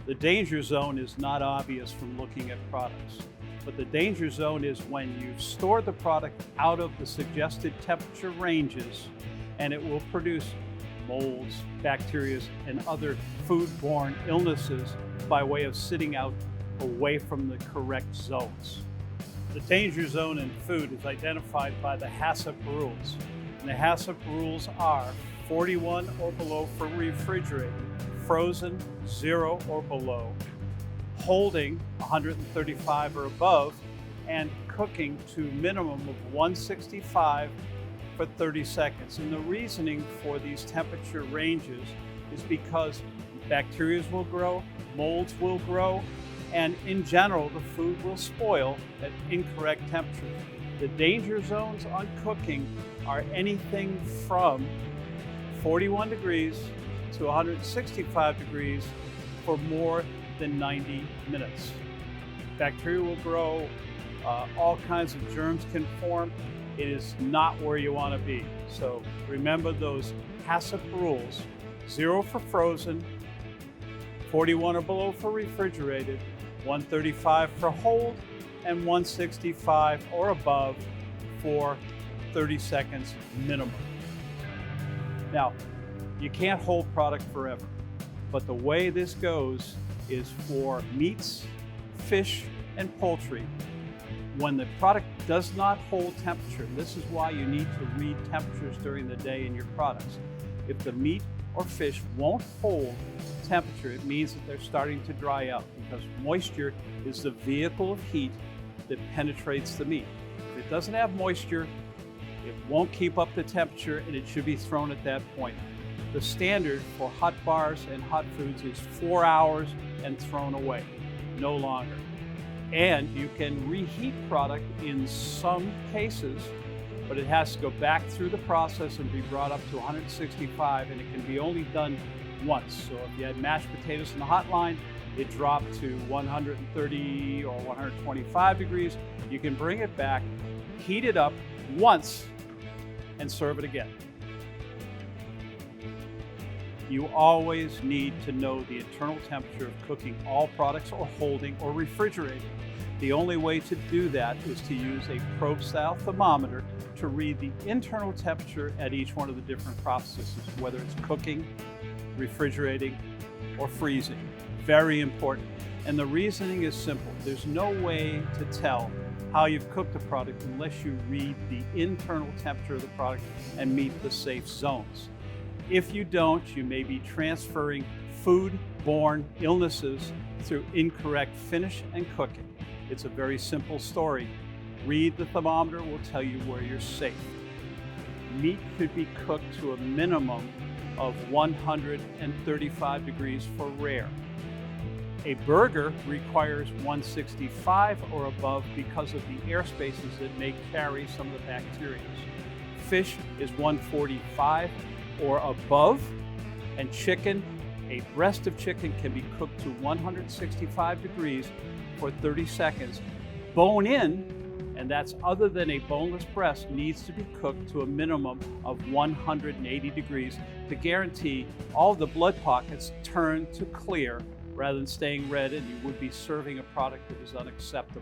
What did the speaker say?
The danger zone is not obvious from looking at products, but the danger zone is when you've stored the product out of the suggested temperature ranges, and it will produce molds, bacteria, and other foodborne illnesses by way of sitting out away from the correct zones. The danger zone in food is identified by the HACCP rules. And the HACCP rules are 41 or below for refrigerated, frozen 0 or below, holding 135 or above, and cooking to minimum of 165 for 30 seconds. And the reasoning for these temperature ranges is because bacteria will grow, molds will grow, and in general, the food will spoil at incorrect temperatures. The danger zones on cooking are anything from 41 degrees to 165 degrees for more than 90 minutes. Bacteria will grow, all kinds of germs can form. It is not where you want to be. So remember those HACCP rules: 0 for frozen, 41 or below for refrigerated, 135 for hold, and 165 or above for 30 seconds minimum. Now, you can't hold product forever, but the way this goes is for meats, fish, and poultry. When the product does not hold temperature, this is why you need to read temperatures during the day in your products. If the meat or fish won't hold temperature, it means that they're starting to dry out, because moisture is the vehicle of heat that penetrates the meat. If it doesn't have moisture, it won't keep up the temperature, and it should be thrown at that point. The standard for hot bars and hot foods is 4 hours and thrown away, no longer. And you can reheat product in some cases, but it has to go back through the process and be brought up to 165, and it can be only done once. So if you had mashed potatoes in the hot line, it dropped to 130 or 125 degrees. You can bring it back, heat it up once, and serve it again. You always need to know the internal temperature of cooking all products, or holding, or refrigerating. The only way to do that is to use a probe-style thermometer to read the internal temperature at each one of the different processes, whether it's cooking, refrigerating, or freezing. Very important. And the reasoning is simple. There's no way to tell how you've cooked a product unless you read the internal temperature of the product and meet the safe zones. If you don't, you may be transferring food-borne illnesses through incorrect finish and cooking. It's a very simple story. Read the thermometer, will tell you where you're safe. Meat could be cooked to a minimum of 135 degrees for rare. A burger requires 165 or above because of the air spaces that may carry some of the bacteria. Fish is 145 or above, and chicken, a breast of chicken, can be cooked to 165 degrees for 30 seconds. Bone in, and that's other than a boneless breast, needs to be cooked to a minimum of 180 degrees to guarantee all the blood pockets turn to clear rather than staying red, and you would be serving a product that is unacceptable.